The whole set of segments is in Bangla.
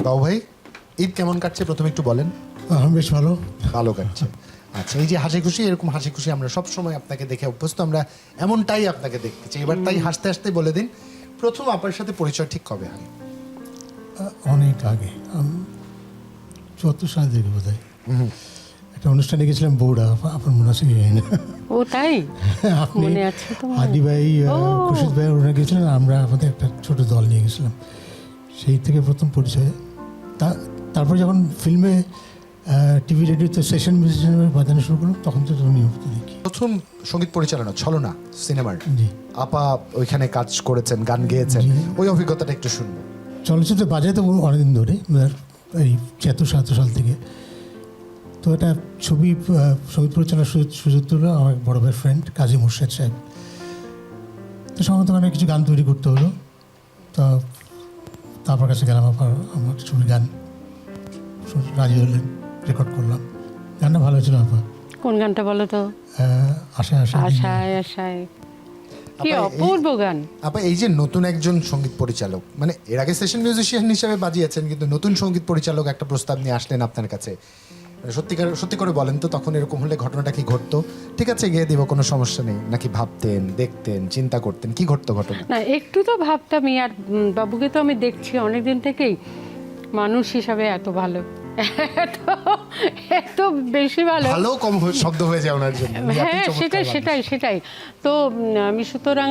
বাবু ভাই, ঈদ কেমন কাটছে প্রথমে একটু বলেন। বেশ ভালো। ভালো কাটছে। আচ্ছা, এই যে হাসি খুশি, এরকম হাসি খুশি আমরা সব সময় আপনাকে দেখে অভ্যস্ত, আমরা এমনটাই আপনাকে দেখতে চাই। এবার তাই হাসতে হাসতে বলে দিন, প্রথম আপনার সাথে পরিচয় ঠিক কবে হয়? অনেক আগে, 74 সাল থেকে বোধ হয় একটা অনুষ্ঠানে গেছিলাম বৌড়া, আপনার মনে আছে কি জানি না। ও তাই, আপনি মনে আছে তোমার? হাদি ভাই, খুরশিদ ভাই ওরা গেছিলেন, আমরা আমাদের একটা ছোট দল নিয়ে গেছিলাম। সেই থেকে প্রথম পরিচয়। তারপর যখন ফিল্মে টিভি রেডিওতে সেশন মিউজিশিয়ান বাজানো শুরু করলাম, তখন তো নিয়মিত দেখি। প্রথম সঙ্গীত পরিচালনা ছলনা সিনেমার জি, আপা ওইখানে কাজ করেছেন, গান গেয়েছেন, ওই অভিজ্ঞতাটা একটু শুনবো। চলচ্চিত্র বাজায় তো অনেকদিন ধরে, এই 76-77 সাল থেকে। তো এটা সঙ্গীত পরিচালনার সুযোগ তুলো আমার বড় ভাই ফ্রেন্ড কাজী মুর্শেদ সাহেব। তো সম্ভবত মানে কিছু গান তৈরি করতে হলো। তো তারপর কাছে গেলাম, আমার ছবি গান রাজি হলেন, রেকর্ড করলাম। গানটা ভালো ছিল আপা। কোন গানটা বলো তো? আশায় আশায় আশায় আশায়, কি অপূর্ব গান। আপা, এই যে নতুন একজন সঙ্গীত পরিচালক, মানে এর আগে সেশন মিউজিশিয়ান হিসেবে বাজিয়েছেন, কিন্তু নতুন সঙ্গীত পরিচালক একটা প্রস্তাব নিয়ে আসলেন আপনার কাছে, সত্যি করে বলেন তো, তখন এরকম হলে ঘটনাটা কি ঘটতো? ঠিক আছে গিয়ে দিব, কোনো সমস্যা নেই, নাকি ভাবতেন, দেখতেন, চিন্তা করতেন, কি ঘটতো ঘটনা? না, একটু তো ভাবতামই। আর বাবুকে তো আমি দেখছি অনেকদিন থেকেই, মানুষ হিসাবে এত ভালো, এত বেশি ভালো। ভালো কম শব্দ হয়ে যায় ওনার জন্য। হ্যাঁ, সেটাই। তো আমি সুতরাং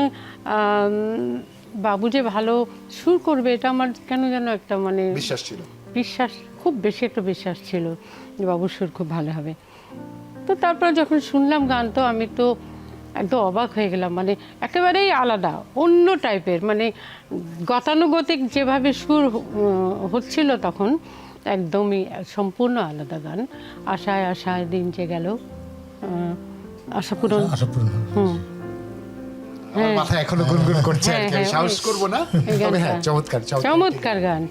বাবু যে ভালো সুর করবে, এটা আমার কেন যেন একটা মানে বিশ্বাস ছিল, খুব বেশি একটা বিশ্বাস ছিল যে বাবুর সুর খুব ভালো হবে। তো তারপর যখন শুনলাম গান, তো আমি তো একদম অবাক হয়ে গেলাম। মানে একেবারেই আলাদা, অন্য টাইপের, মানে গতানুগতিক যেভাবে সুর হচ্ছিল তখন, একদমই সম্পূর্ণ আলাদা গান। আশায় আশায় দিন যে গেল, আশাপূরণ। আমার মাথা এখনো গুনগুন করছে, আর কি আমি সাহস করব না, তবে হ্যাঁ, চমৎকার গান।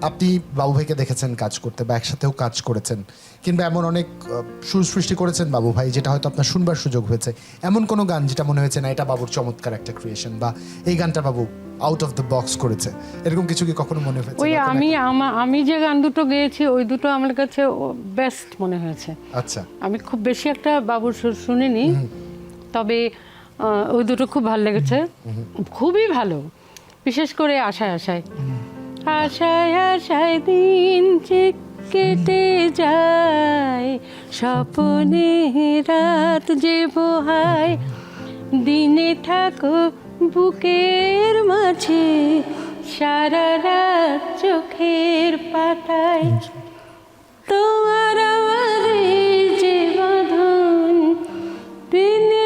আপনি বাবু ভাইকে দেখেছেন কাজ করতে, বা একসাথেও কাজ করেছেন, কিংবা এমন অনেক সুর সৃষ্টি করেছেন বাবু ভাই যেটা হয়তো আপনার শুনবার সুযোগ হয়েছে, এমন কোনো গান যেটা মনে হয়েছে না এটা বাবুর চমৎকার একটা ক্রিয়েশন, বা এই গানটা বাবু আউট অফ দ্য বক্স করেছে, এরকম কিছু কি কখনো মনে হয়েছে? ওই আমি যে গান দুটো গেয়েছি, ওই দুটো আমার কাছে বেস্ট মনে হয়েছে। আচ্ছা, আমি খুব বেশি একটা বাবুর সুর শুনিনি, তবে ওই দুটো খুব ভালো লেগেছে, খুবই ভালো। বিশেষ করে আশায় আশায়, আশায় আশায় দিন যে কেটে যায়, স্বপ্নে রাত যে বোহায়, দিনে থাকো বুকের মাঝে, সারা রাত চোখের পাতায়, তোমার আমার যে বাঁধন, দিনে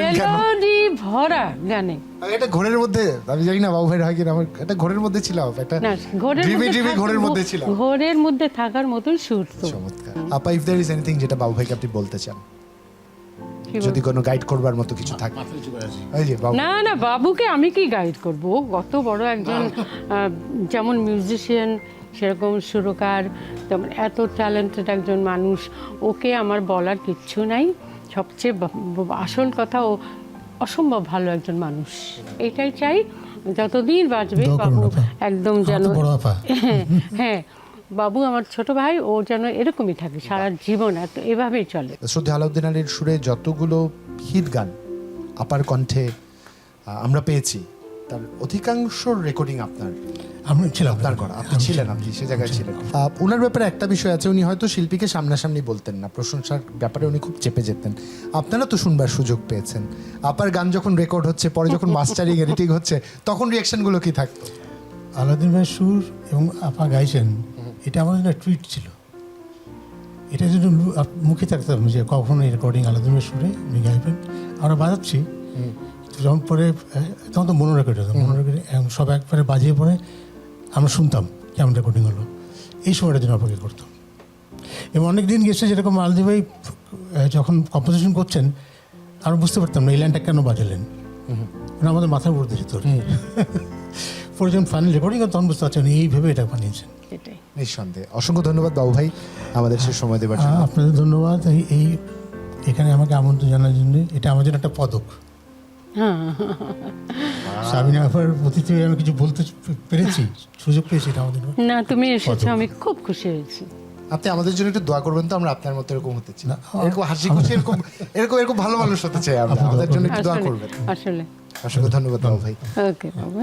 মেলোডি ভরা গানে। এটা ঘোরের মধ্যে, আমি জানি না বাবু ভাই হয় কিনা, আমার এটা ঘোরের মধ্যে ছিল, একটা ঘোরের মধ্যে থাকার মতন সুর। তো চমৎকার। আপা, ইফ देयर इज এনিথিং যেটা বাবু ভাইকে আপনি বলতে চান, যদি কোনো গাইড করবার মতো কিছু থাকে। না, বাবুকে আমি কি গাইড করব? কত বড় একজন, যেমন মিউজিশিয়ান সেরকম সুরকার, তেমন এত ট্যালেন্টেড একজন মানুষ, ওকে আমার বলার কিচ্ছু নাই। সবচেয়ে আসল কথা, ও অসম্ভব ভালো একজন মানুষ। এটাই চাই, যতদিন বাঁচবে বাবু একদম যেন, হ্যাঁ, বাবু আমার ছোট ভাই, ও যেন এরকমই থাকে সারা জীবন, এভাবেই চলে। শ্রদ্ধা আলাউদ্দিন আলীর সুরে যতগুলো হিট গান আপার কণ্ঠে আমরা পেয়েছি, তার অধিকাংশ রেকর্ডিং আপনার করা, আপনি ছিলেন, আপনি সে জায়গায় ছিলেন। ওনার ব্যাপারে একটা বিষয় আছে, উনি হয়তো শিল্পীকে সামনাসামনি বলতেন না, প্রশংসার ব্যাপারে উনি খুব চেপে যেতেন। আপনারা তো শুনবার সুযোগ পেয়েছেন, আপার গান যখন রেকর্ড হচ্ছে, পরে যখন মাস্টারিং এডিটিং হচ্ছে, তখন রিয়াকশনগুলো কি থাকতো? আলাউদ্দিন ভাই সুর এবং আপা গাইছেন, এটা আমাদের একটা ট্রিট ছিল। এটা যদি মুখে থাকতাম যে কখনো এই রেকর্ডিং আলাউদ্দিন ভাই সুরে উনি গাইবেন, আমরা বাজাচ্ছি, যখন পরে তখন তো মনোরেকর্ড হতো, মনোরেকর্ড সব একবারে বাজিয়ে পরে আমরা শুনতাম কেমন রেকর্ডিং হলো, এই সময়টার জন্য অপেক্ষা করতাম। এবং অনেক দিন গেছে, যেরকম আলাউদ্দিন ভাই যখন কম্পোজিশন করছেন, আমরা বুঝতে পারতাম না এই লাইনটা কেন বাজালেন, মানে আমাদের মাথার উপর দিয়ে যেত। পরে যখন ফাইনাল রেকর্ডিং তখন বুঝতে পারছেন এইভাবে এটা বানিয়েছেন। এটাই। নিঃসন্দেহে। অসংখ্য ধন্যবাদ বাবু ভাই আমাদের সে সময় দেওয়ার জন্য। আপনাদের ধন্যবাদ এই এখানে আমাকে আমন্ত্রণ জানার জন্য। এটা আমার জন্য একটা পদক। সাবিনা আপার প্রতিতে আমি কিছু বলতে পেরেছি, সুযোগ পেয়েছি, এটা আমাদের না, তুমি এসেছো, আমি খুব খুশি হয়েছি। আপনি আমাদের জন্য একটু দোয়া করবেন তো, আমরা আপনার মতো এরকম হতে চাই, এরকম হাসি খুশি এরকম এরকম এরকম ভালো মানুষ হতে চাই আমরা। আমাদের জন্য একটু দোয়া করবেন। আসলে অসংখ্য ধন্যবাদ বাবু ভাই। ওকে বাবা।